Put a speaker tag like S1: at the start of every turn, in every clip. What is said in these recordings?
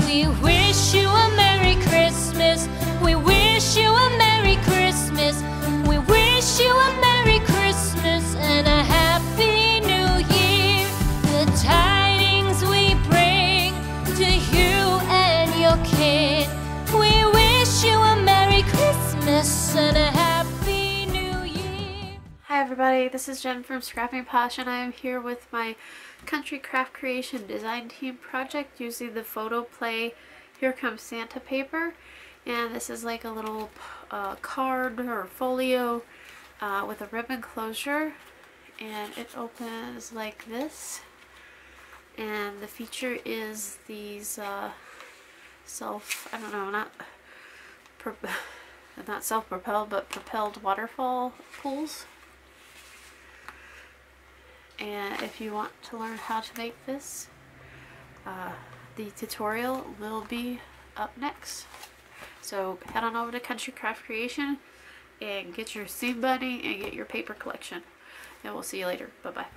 S1: We wish you a Merry Christmas. We wish you a Merry Christmas. We wish you a Merry Christmas and a Happy New Year. The tidings we bring to you and your kid. We wish you a Merry Christmas and a Happy New Year.
S2: Hi everybody, this is Jen from Scrapping Posh, and I am here with my Country Craft Creation design team project using the Photo Play Here Comes Santa paper. And this is like a little card or folio with a ribbon closure, and it opens like this. And the feature is these not self-propelled, but propelled waterfall pools. And if you want to learn how to make this, the tutorial will be up next. So head on over to Country Craft Creation and get your seam binding and get your paper collection. And we'll see you later. Bye-bye.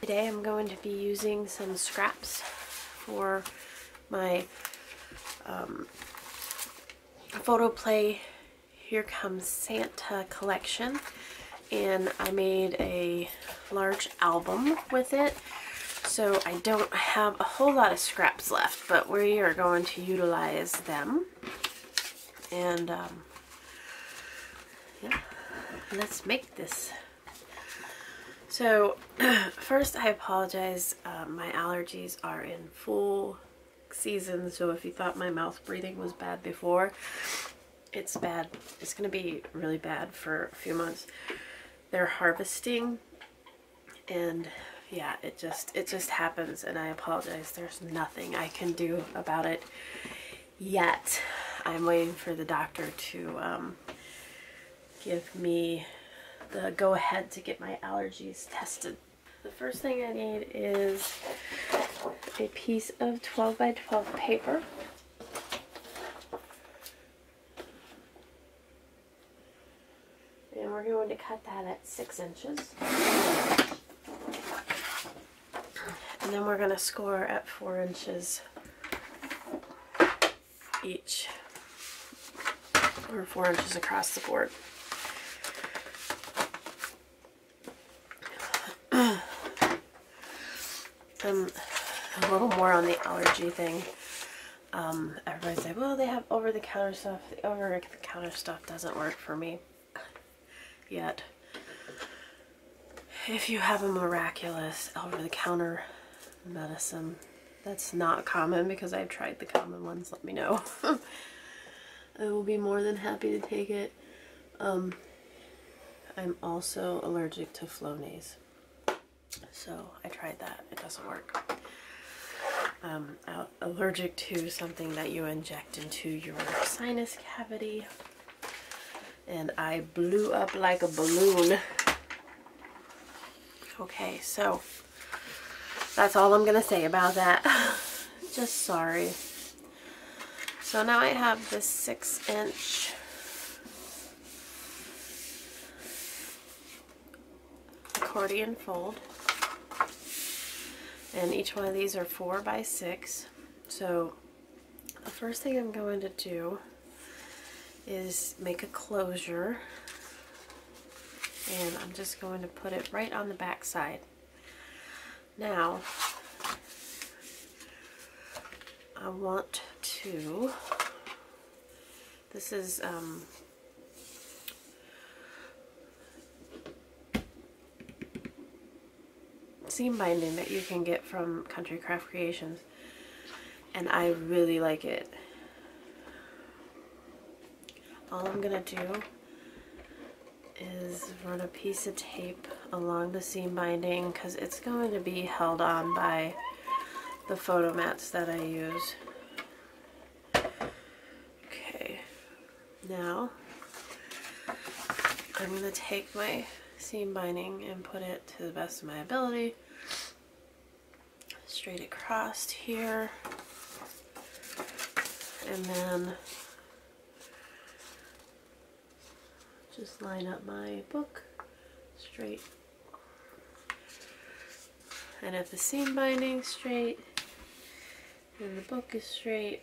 S2: Today I'm going to be using some scraps for my Photo Play Here Comes Santa collection. And I made a large album with it, so I don't have a whole lot of scraps left, but we are going to utilize them. And yeah, let's make this. So first, I apologize, my allergies are in full season, so if you thought my mouth breathing was bad before, it's bad. It's gonna be really bad for a few months. They're harvesting, and yeah, it just happens, and I apologize. There's nothing I can do about it yet. I'm waiting for the doctor to give me the go-ahead to get my allergies tested. The first thing I need is a piece of 12 by 12 paper. And we're going to cut that at 6 inches. And then we're going to score at 4 inches each, or 4 inches across the board. A little more on the allergy thing. Everybody's like, well, they have over-the-counter stuff. The over-the-counter stuff doesn't work for me yet. If you have a miraculous over-the-counter medicine that's not common, because I've tried the common ones, let me know. I will be more than happy to take it. I'm also allergic to Flonase, so I tried that. It doesn't work. Allergic to something that you inject into your sinus cavity, and I blew up like a balloon. Okay, so that's all I'm gonna say about that. Just sorry. So now I have this 6-inch accordion fold, and each one of these are 4 by 6. So the first thing I'm going to do is make a closure, and I'm just going to put it right on the back side. Now I want to, this is seam binding that you can get from Country Craft Creations, and I really like it. All I'm gonna do is run a piece of tape along the seam binding, because it's going to be held on by the photo mats that I use. Okay, now I'm going to take my seam binding and put it to the best of my ability straight across here, and then just line up my book straight. And if the seam binding's straight and the book is straight,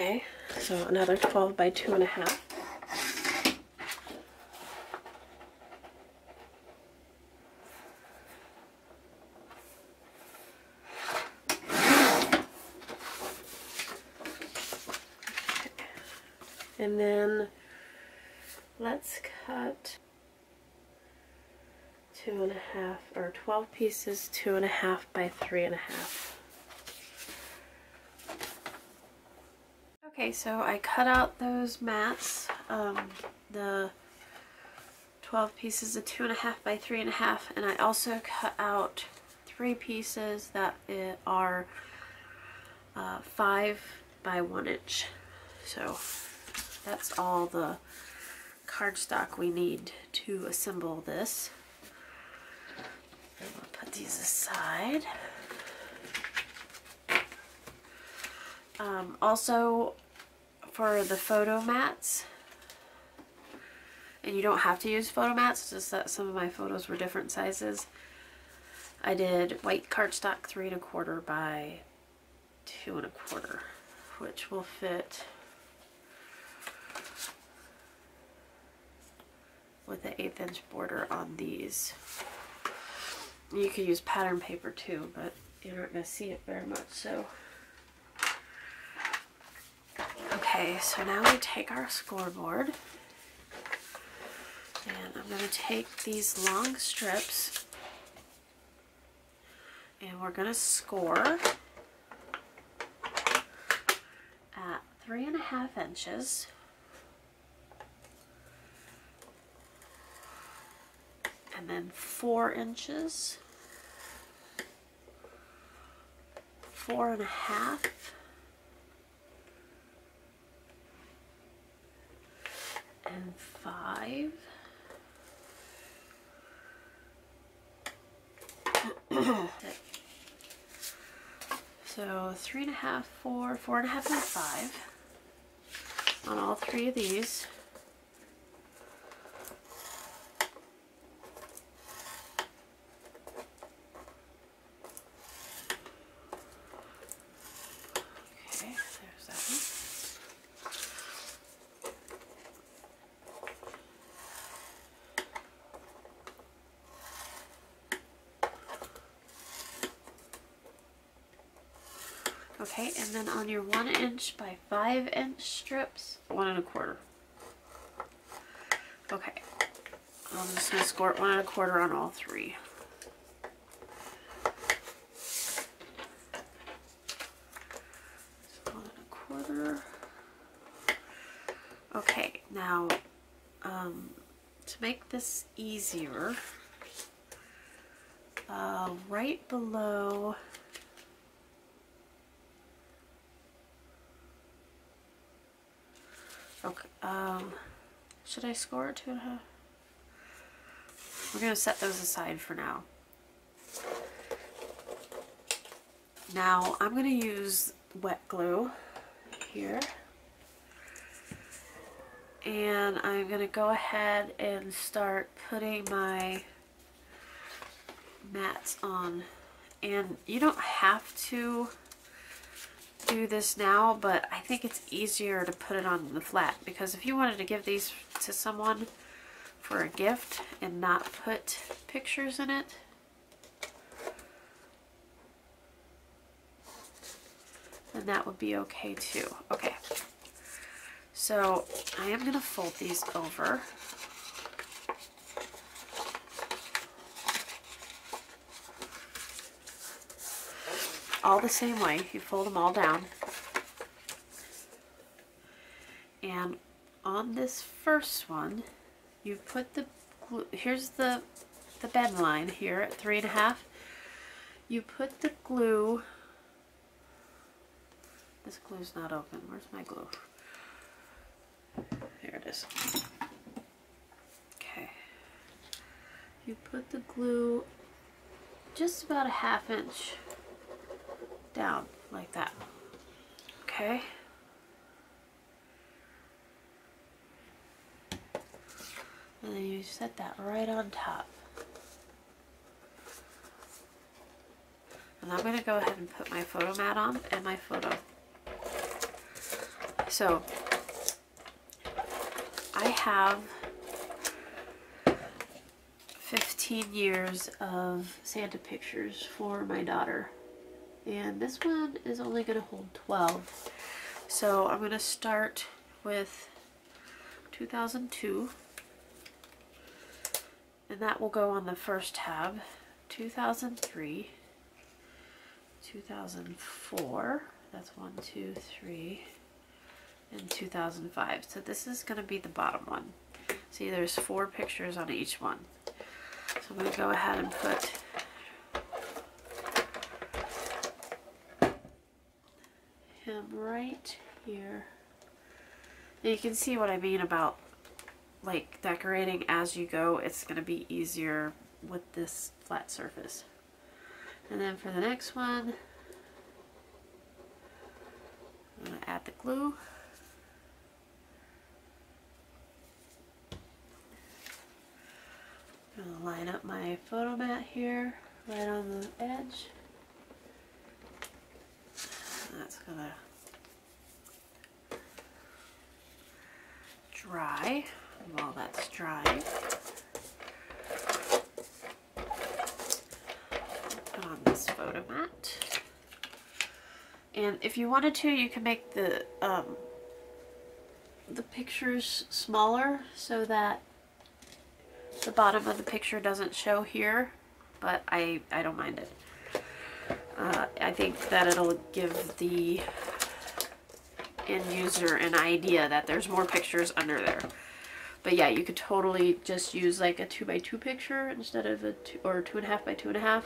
S2: Okay, so another 12 by 2.5. And then let's cut 2.5 or 12 pieces, 2.5 by 3.5. Okay, so I cut out those mats, the 12 pieces of 2.5 by 3.5, and I also cut out 3 pieces that are 5 by 1 inch. So that's all the cardstock we need to assemble this. And we'll put these aside. Also, for the photo mats, and you don't have to use photo mats, just that some of my photos were different sizes, I did white cardstock 3 1/4 by 2 1/4, which will fit with the 1/8 inch border on these. You could use pattern paper too, but you're not going to see it very much. So, okay, so now we take our scoreboard, and I'm going to take these long strips, and we're going to score at 3.5 inches. And then 4 inches, 4.5, and 5. So 3.5, 4, 4.5, and 5 on all 3 of these. Okay, and then on your 1 inch by 5 inch strips, 1 1/4. Okay, I'm just going to score 1 1/4 on all 3. So 1 1/4. Okay, now to make this easier, right below should I score it 2.5? We're going to set those aside for now. Now I'm going to use wet glue here, and I'm going to go ahead and start putting my mats on. And you don't have to do this now, but I think it's easier to put it on the flat, because if you wanted to give these to someone for a gift and not put pictures in it, then that would be okay too. Okay, so I am going to fold these over. All the same way, you fold them all down. And on this first one, you put the glue, here's the bend line here at 3.5. You put the glue, this glue's not open, where's my glue? Here it is. Okay. You put the glue just about a 1/2 inch down like that. Okay. And then you set that right on top. And I'm going to go ahead and put my photo mat on and my photo. So I have 15 years of Santa pictures for my daughter, and this one is only going to hold 12. So I'm going to start with 2002, and that will go on the first tab. 2003, 2004, that's 1, 2, 3, and 2005. So this is going to be the bottom one. See, there's 4 pictures on each one. So I'm going to go ahead and put him right here. And you can see what I mean about like decorating as you go. It's going to be easier with this flat surface. And then for the next one, I'm going to add the glue. I'm going to line up my photo mat here, right on the edge. That's going to dry. And while that's drying, put on this photo mat. And if you wanted to, you can make the pictures smaller so that the bottom of the picture doesn't show here, but I don't mind it. I think that it'll give the end user an idea that there's more pictures under there. But yeah, you could totally just use like a 2x2 picture instead of a 2.5 by 2.5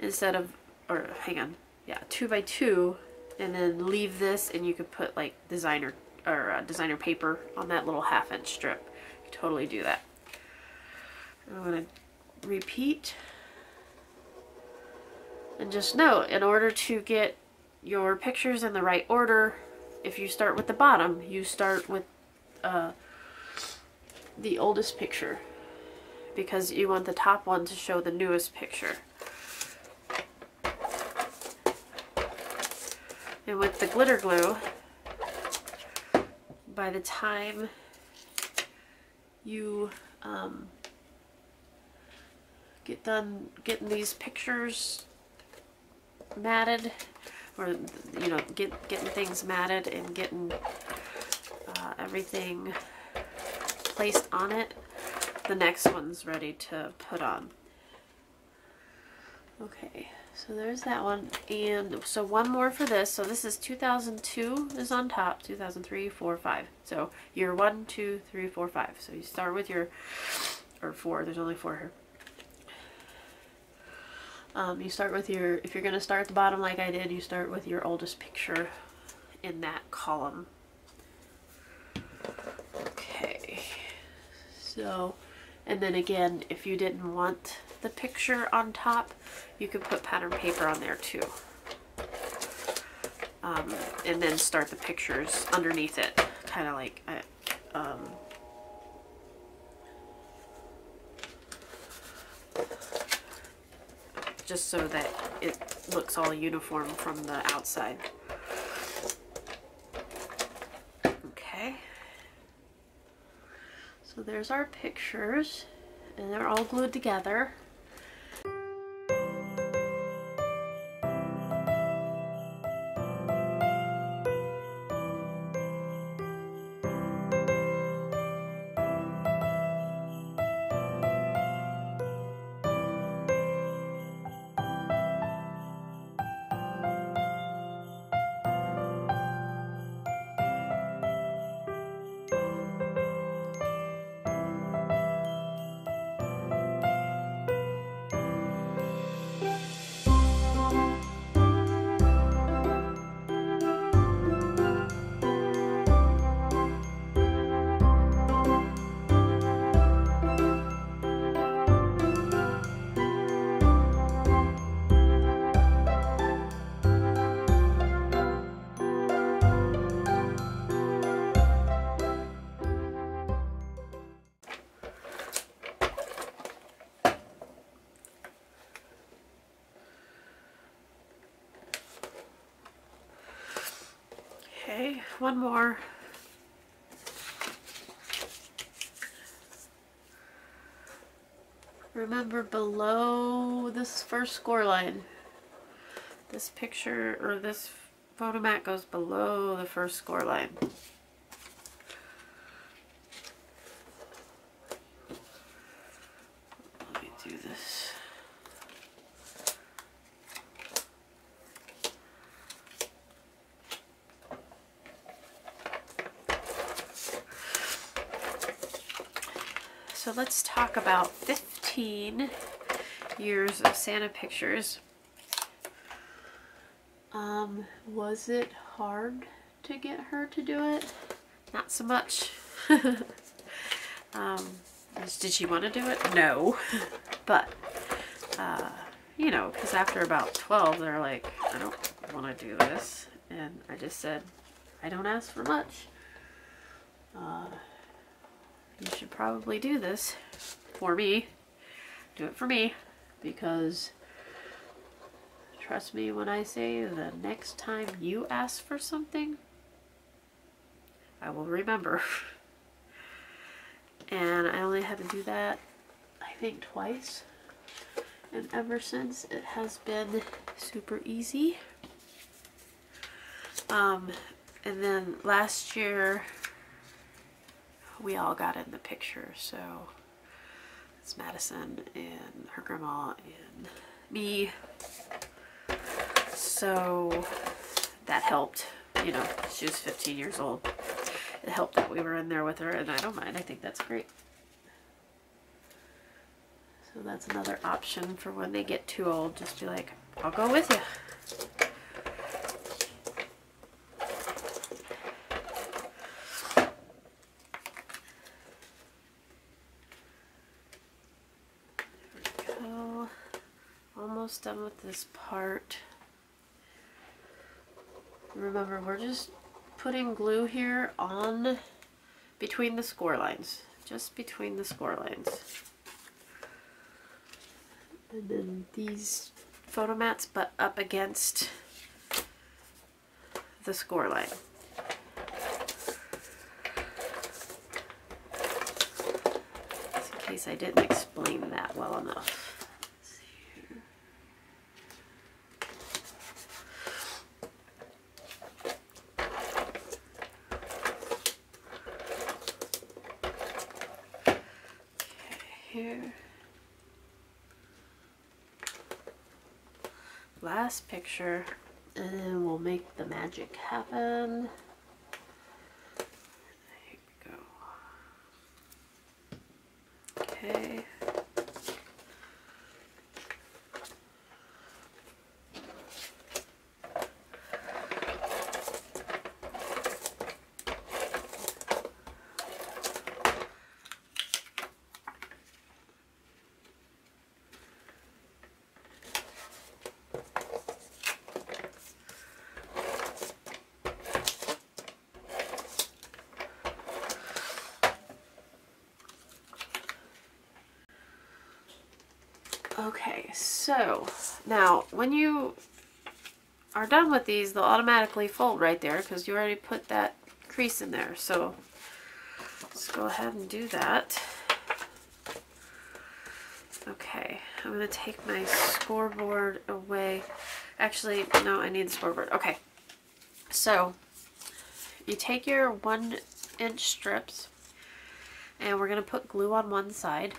S2: instead of, or hang on, yeah, 2x2, and then leave this, and you could put like designer designer paper on that little 1/2-inch strip. You could totally do that. I'm going to repeat, and just note, in order to get your pictures in the right order, if you start with the bottom, you start with the oldest picture, because you want the top one to show the newest picture. And with the glitter glue, by the time you get done getting these pictures matted, or you know, getting things matted and getting everything placed on it, the next one's ready to put on. Okay, so there's that one, and so one more for this. So this is 2002 is on top, 2003, 4, 5. So year 1, 2, 3, 4, 5. So you start with your, or 4. There's only 4 here. You start with your, if you're going to start at the bottom like I did, you start with your oldest picture in that column. Okay, so, and then again, if you didn't want the picture on top, you could put pattern paper on there too. And then start the pictures underneath it, kind of like, just so that it looks all uniform from the outside. Okay. So there's our pictures, and they're all glued together. Okay, one more. Remember, below this first score line, this picture or this photo mat goes below the first score line. Let me do this. So let's talk about 15 years of Santa pictures. Was it hard to get her to do it? Not so much. Did she want to do it? No. But, you know, because after about 12, they're like, I don't want to do this. And I just said, I don't ask for much. You should probably do this for me. Do it for me, because trust me when I say the next time you ask for something, I will remember. And I only had to do that, I think, twice. And ever since, it has been super easy. And then last year, we all got in the picture, so it's Madison and her grandma and me. So that helped. You know, she was 15 years old. It helped that we were in there with her, and I don't mind. I think that's great. So that's another option for when they get too old. Just be like, I'll go with you. Almost done with this part. Remember, we're just putting glue here on between the score lines, just between the score lines. And then these photo mats butt up against the score line. Just in case I didn't explain that well enough. Here. Last picture, and then we'll make the magic happen. Here we go. Okay. Okay, so now when you are done with these, they'll automatically fold right there because you already put that crease in there. So let's go ahead and do that. Okay, I'm going to take my scoreboard away. Actually, no, I need the scoreboard. Okay, so you take your 1-inch strips and we're going to put glue on one side.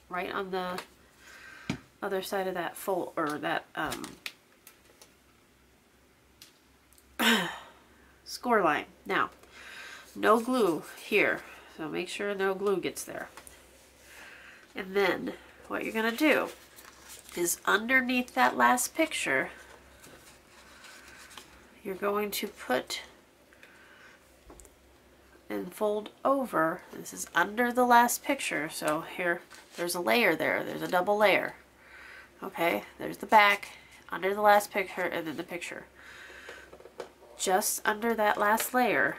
S2: Right on the other side of that fold, or that score line. Now, no glue here, so make sure no glue gets there. And then what you're going to do is underneath that last picture, you're going to put and fold over. This is under the last picture, so here there's a layer there. There's a double layer. Okay, there's the back, under the last picture, and then the picture. Just under that last layer,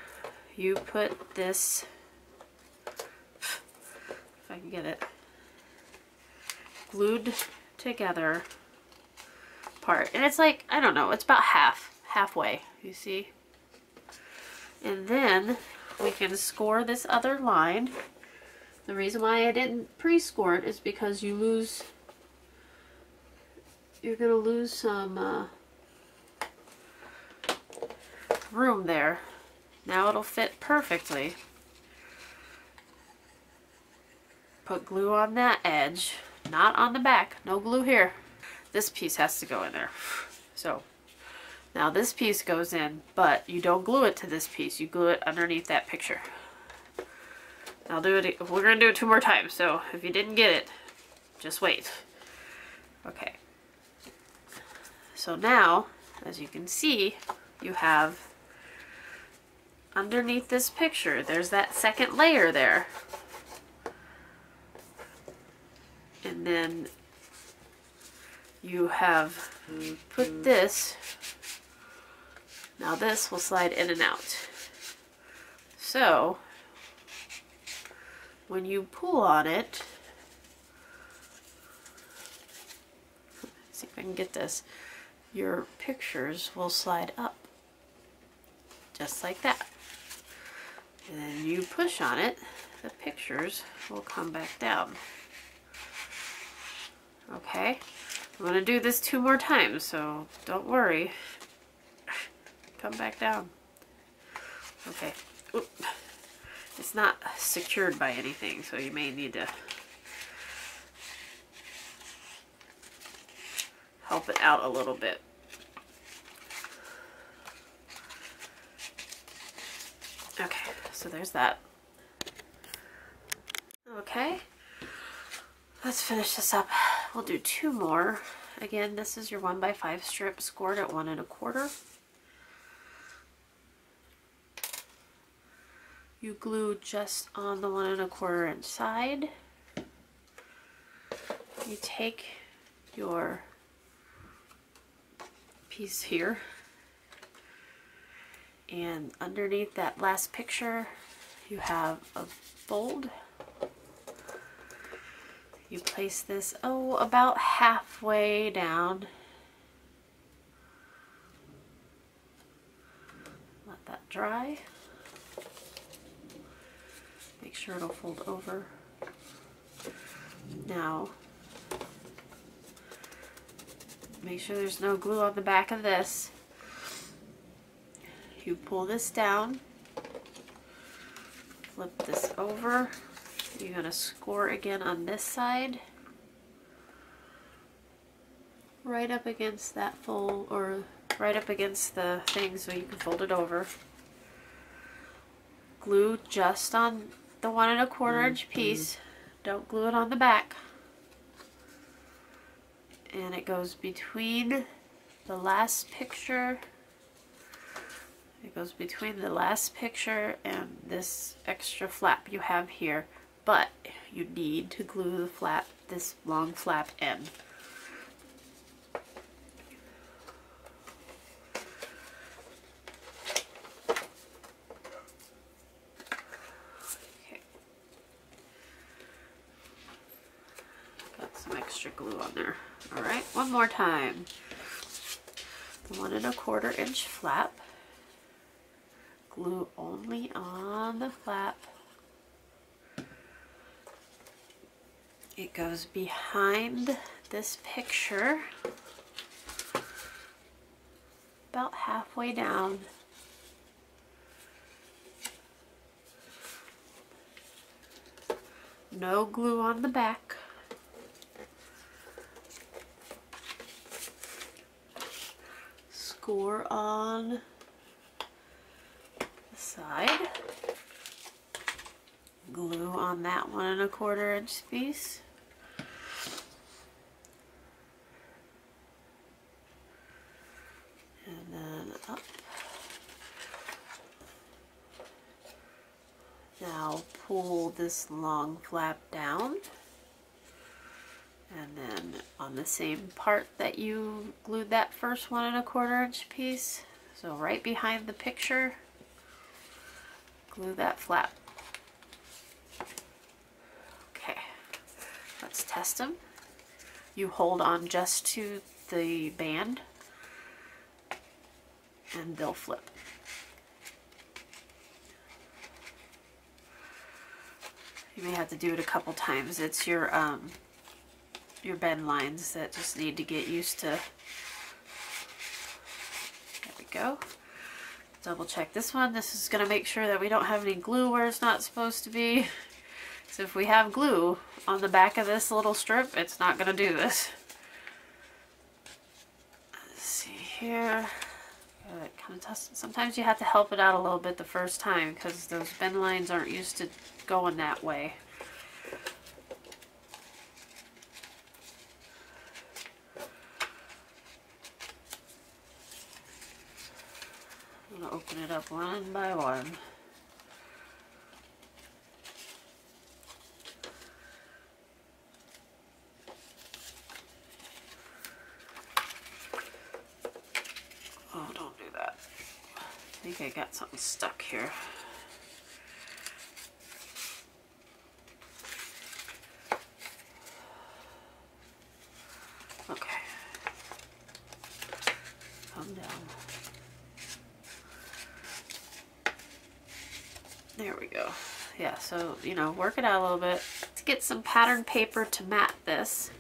S2: you put this, if I can get it, glued together part. And it's like, I don't know, it's about halfway, you see? And then we can score this other line. The reason why I didn't pre-score it is because you're gonna lose some room there. Now it'll fit perfectly. Put glue on that edge, not on the back. No glue here. This piece has to go in there. So now this piece goes in, but you don't glue it to this piece. You glue it underneath that picture. I'll do it. We're gonna do it 2 more times. So if you didn't get it, just wait. Okay. So now, as you can see, you have underneath this picture, there's that second layer there. And then you have put this. Now this will slide in and out. So when you pull on it, let's see if I can get this, your pictures will slide up just like that. And then you push on it, the pictures will come back down. Okay, I'm going to do this 2 more times, so don't worry. Come back down. Okay. Oop. It's not secured by anything, so you may need to help it out a little bit. Okay, so there's that. Okay, let's finish this up. We'll do 2 more. Again, this is your 1x5 strip scored at 1 1/4. You glue just on the 1 1/4 inch side. You take your piece here, and underneath that last picture you have a fold. You place this, about halfway down. Let that dry. Make sure it'll fold over. Now, make sure there's no glue on the back of this. You pull this down, flip this over. You're going to score again on this side, right up against that fold, or right up against the thing so you can fold it over. Glue just on the 1 1/4 inch piece. Don't glue it on the back. And it goes between the last picture. It goes between the last picture and this extra flap you have here. But you need to glue the flap, this long flap end. Okay. Got some extra glue on there. All right, 1 more time. The 1 1/4 inch flap. Glue only on the flap. It goes behind this picture, about halfway down. No glue on the back. Score on the side. Glue on that 1 1/4 inch piece. And then up. Now pull this long flap down. And then on the same part that you glued that first 1 1/4 inch piece, so right behind the picture, glue that flap. Okay, let's test them. You hold on just to the band and they'll flip. You may have to do it a couple times. It's your bend lines that just need to get used to. There we go. Double check this one. This is going to make sure that we don't have any glue where it's not supposed to be. So if we have glue on the back of this little strip, it's not going to do this. Let's see here. Kind of sometimes you have to help it out a little bit the first time because those bend lines aren't used to going that way. I'm going to open it up one by one. Oh, don't do that. I think I got something stuck here. Okay. Calm down. There we go. Yeah, so, you know, work it out a little bit. Let's get some pattern paper to mat this.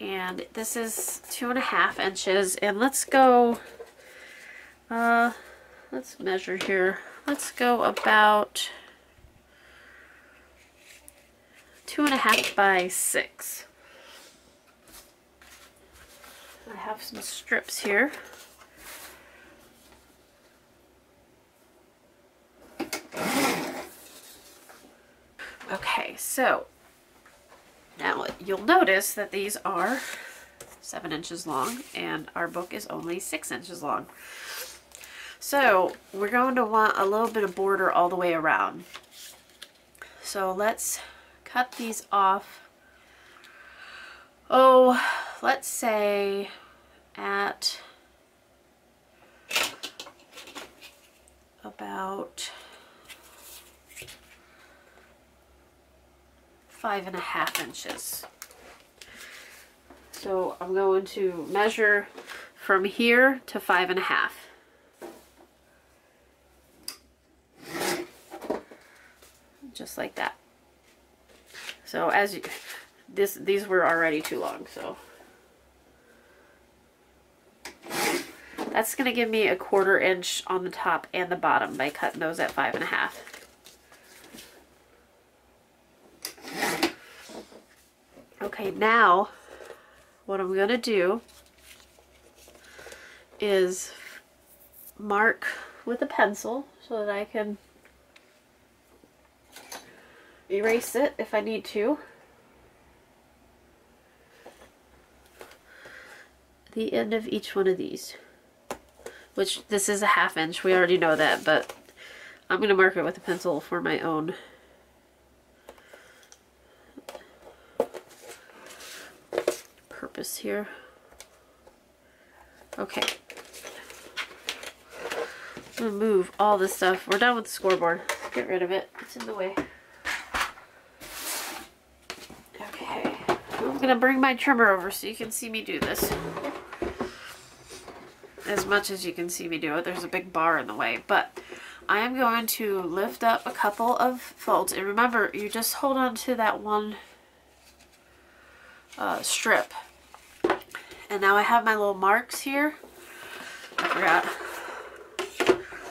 S2: And this is 2.5 inches. And let's go, let's measure here. Let's go about 2.5 by 6. I have some strips here. Okay, so now you'll notice that these are 7 inches long and our book is only 6 inches long. So we're going to want a little bit of border all the way around. So let's cut these off. Oh, let's say at about 5.5 inches. So I'm going to measure from here to 5.5. Just like that. So as you, these were already too long, so that's going to give me 1/4 inch on the top and the bottom by cutting those at 5.5. Okay, now what I'm going to do is mark with a pencil so that I can erase it if I need to. The end of each one of these, which this is a 1/2 inch. We already know that, but I'm going to mark it with a pencil for my own purpose here. Okay. I'm going to move all this stuff. We're done with the scoreboard. Get rid of it. It's in the way. Okay. I'm going to bring my trimmer over so you can see me do this. As much as you can see me do it. There's a big bar in the way. But I am going to lift up a couple of folds. And remember, you just hold on to that one strip. And now I have my little marks here. I forgot.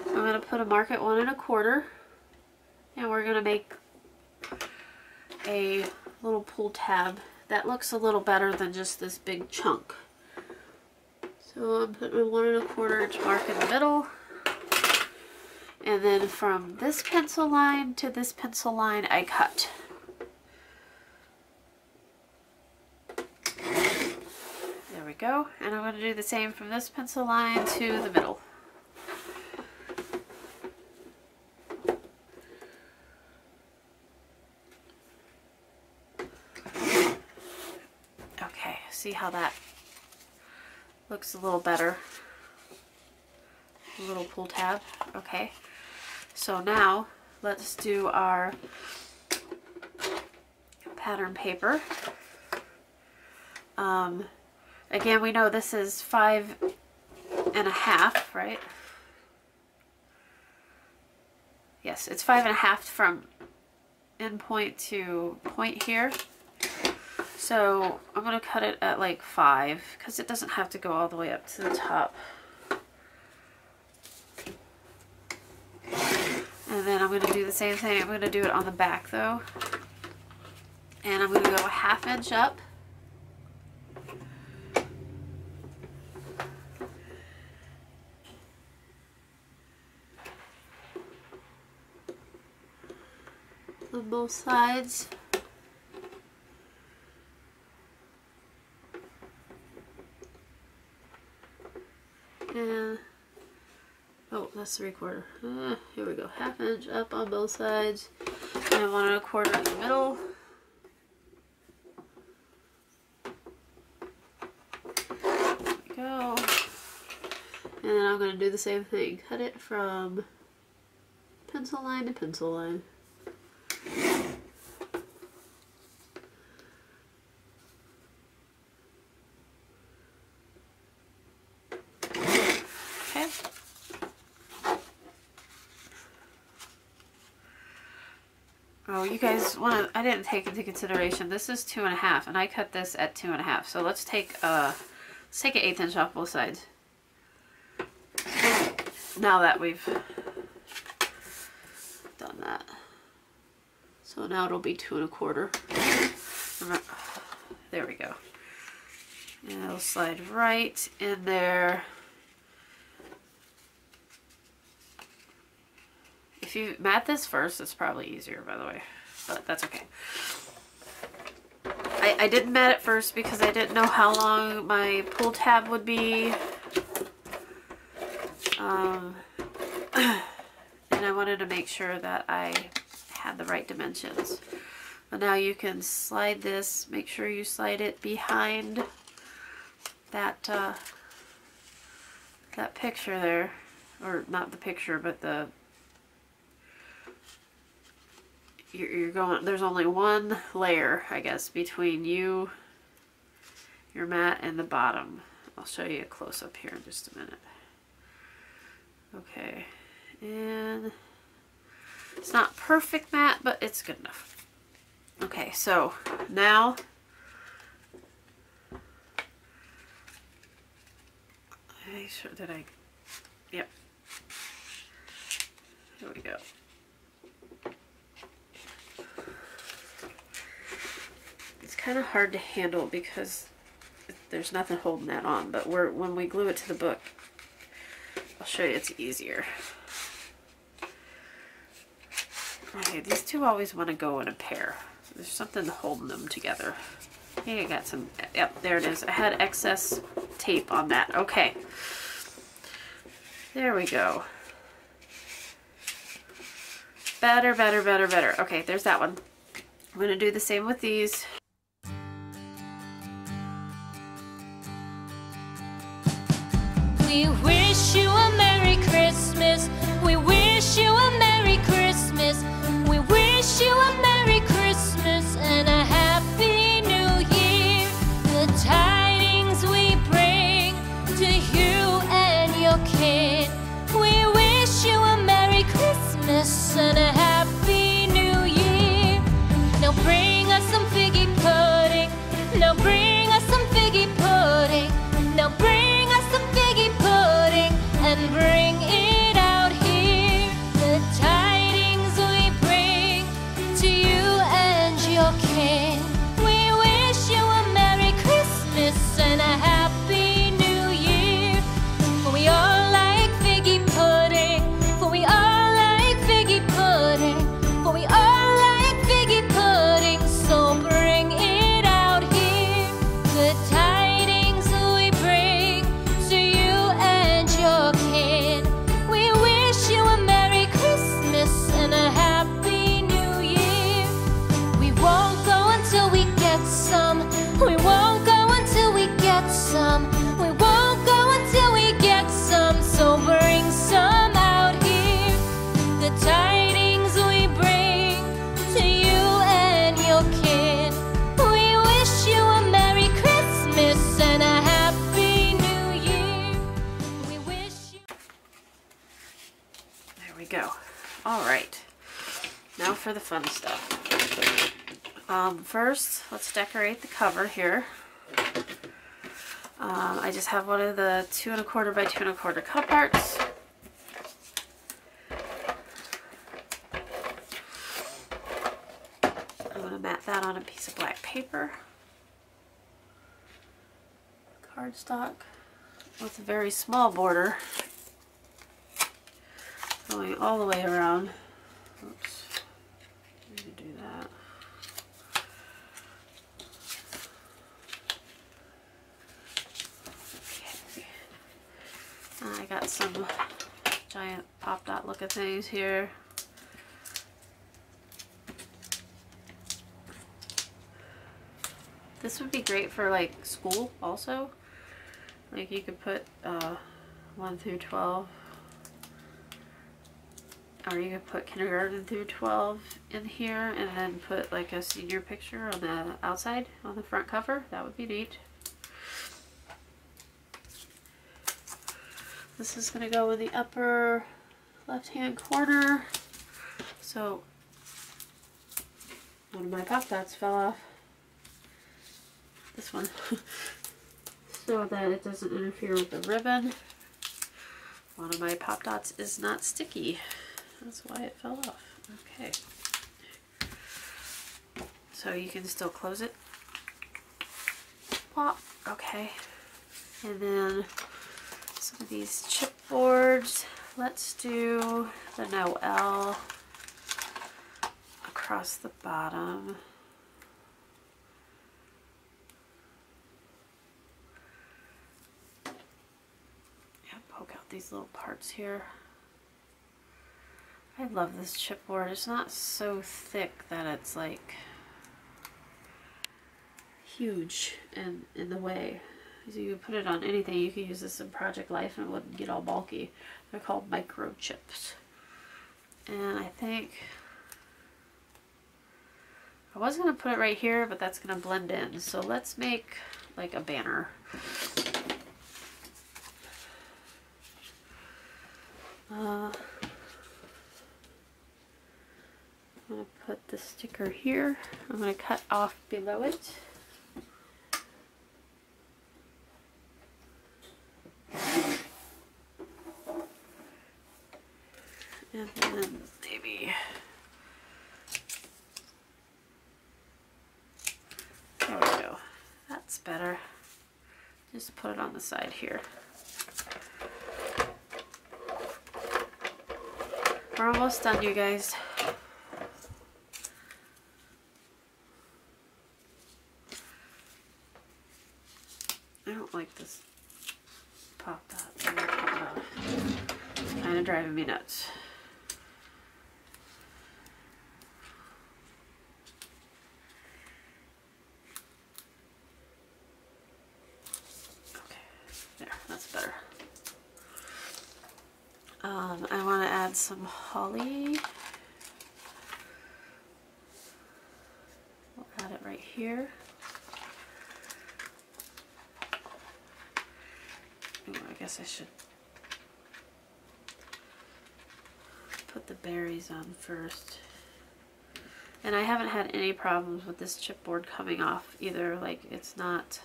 S2: I'm going to put a mark at 1 1/4. And we're going to make a little pull tab that looks a little better than just this big chunk. So I'm putting a 1 1/4 inch mark in the middle. And then from this pencil line to this pencil line, I cut. There we go. And I'm going to do the same from this pencil line to the middle. Okay, see how that looks a little better. A little pull tab. Okay. So now let's do our pattern paper. Again, we know this is 5.5, right? Yes, it's 5.5 from end point to point here. So I'm going to cut it at like 5 because it doesn't have to go all the way up to the top. And then I'm going to do the same thing. I'm going to do it on the back though. And I'm going to go a 1/2 inch up. On both sides. And oh, that's 3/4. Here we go. 1/2 inch up on both sides. And 1 1/4 in the middle. There we go. And then I'm going to do the same thing. Cut it from pencil line to pencil line. Okay. Oh, you guys want to, I didn't take into consideration, this is 2.5 and I cut this at 2.5. So let's take an 1/8 inch off both sides. Now that we've done that. So now it'll be 2 1/4. There we go. And it'll slide right in there. If you mat this first, it's probably easier, by the way, but that's okay. I didn't mat it first because I didn't know how long my pull tab would be. And I wanted to make sure that I had the right dimensions. But now you can slide this, make sure you slide it behind that that picture there, or not the picture, but the you're going, there's only one layer, I guess, between your mat and the bottom. I'll show you a close-up here in just a minute. Okay, and it's not perfect mat, but it's good enough. Okay, so now make sure that yep. Here we go. It's kind of hard to handle because there's nothing holding that on, but when we glue it to the book, I'll show you it's easier. Okay, these two always want to go in a pair. There's something holding them together. Hey, I got some, yep, there it is. I had excess tape on that. Okay. There we go. Better, better, better, better. Okay, there's that one. I'm going to do the same with these.
S1: We wish you a Merry Christmas. We wish you a Merry Christmas. We wish you a Merry Christmas and a Happy New Year. The tidings we bring to you and your kid. We wish you a Merry Christmas and a Happy New Year. Now bring us some figgy pudding. Now bring us some figgy pudding. Now bring us some figgy pudding.
S2: fun stuff. First, let's decorate the cover here. I just have one of the 2 1/4 by 2 1/4 cut parts. I'm going to mat that on a piece of black paper. Cardstock with a very small border going all the way around. Oops, I need to do that. Okay. I got some giant pop dot looking things here. This would be great for like school also. Like you could put 1 through 12, or you could put kindergarten through 12 in here and then put like a senior picture on the outside, on the front cover. That would be neat. This is going to go in the upper left hand corner. So one of my pop dots fell off. This one. So that it doesn't interfere with the ribbon. One of my pop dots is not sticky. That's why it fell off. Okay. So you can still close it. Pop. Okay. And then some of these chipboards. Let's do the Noel across the bottom. Poke out these little parts here. I love this chipboard. It's not so thick that it's like huge and in the way. So you can put it on anything. You can use this in Project Life and it wouldn't get all bulky. They're called microchips. And I think I was going to put it right here, but that's going to blend in. So let's make like a banner. I'm going to put the sticker here. I'm going to cut off below it. And then maybe there we go. That's better. Just put it on the side here. We're almost done, you guys. I don't like this pop dot. It's kind of driving me nuts. Okay, there, that's better. I want to add some holly. We'll add it right here. Ooh, I guess I should put the berries on first. And I haven't had any problems with this chipboard coming off either. Like it's not,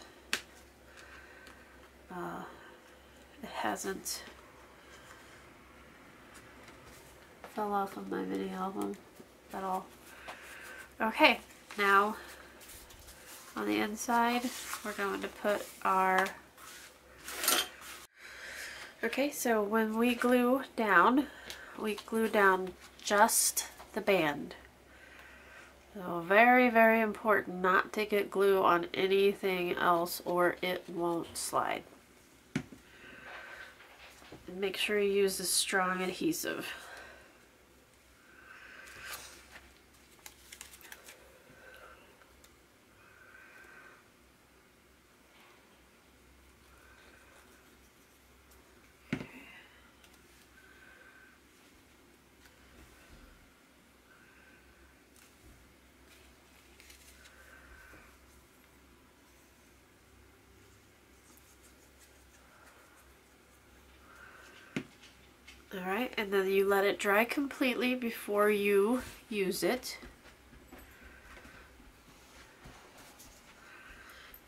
S2: it hasn't fell off of my mini album at all. Okay, now on the inside we're going to put our, okay, so when we glue down just the band. So very, very important not to get glue on anything else or it won't slide. And make sure you use a strong adhesive. Alright, and then you let it dry completely before you use it.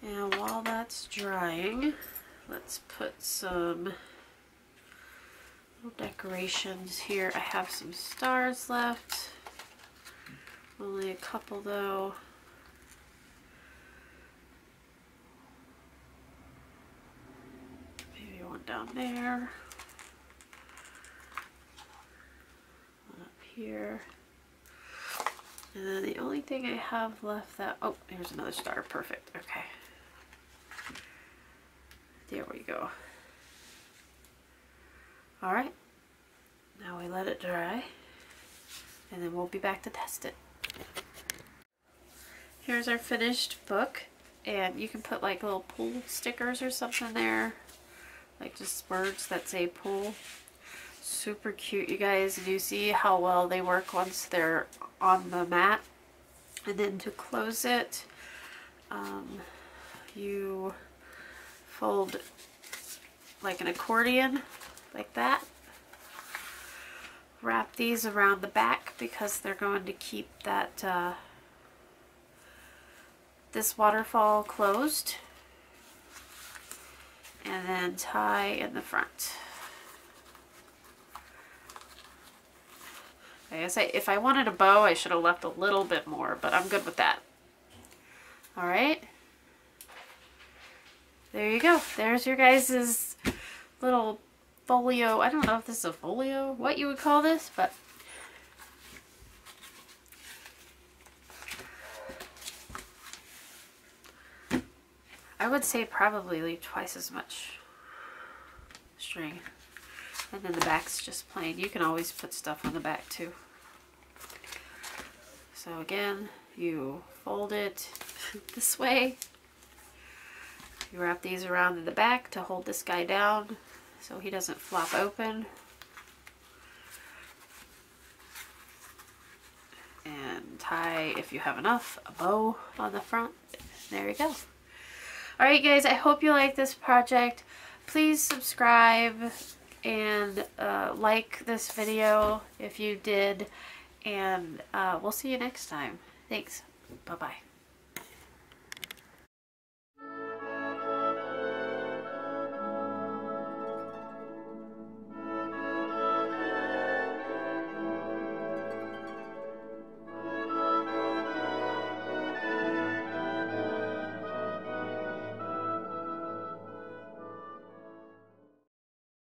S2: And while that's drying, let's put some little decorations here. I have some stars left. Only a couple though. Maybe one down there. One up here. And then the only thing I have left that, oh, here's another star. Perfect. Okay. There we go. All right. Now we let it dry, and then we'll be back to test it. Here's our finished book, and you can put like little pool stickers or something there, like just words that say pool. Super cute, you guys, and you see how well they work once they're on the mat. And then to close it, you fold like an accordion, like that. Wrap these around the back because they're going to keep that this waterfall closed, and then tie in the front. Like I say, if I wanted a bow, I should have left a little bit more, but I'm good with that. All right. There you go. There's your guys' little folio. I don't know if this is a folio, what you would call this, but I would say probably leave twice as much string. And then the back's just plain. You can always put stuff on the back too. So again, you fold it this way. You wrap these around in the back to hold this guy down so he doesn't flop open. And tie, if you have enough, a bow on the front. There you go. Alright guys, I hope you like this project. Please subscribe and like this video if you did, and we'll see you next time. Thanks. Bye-bye.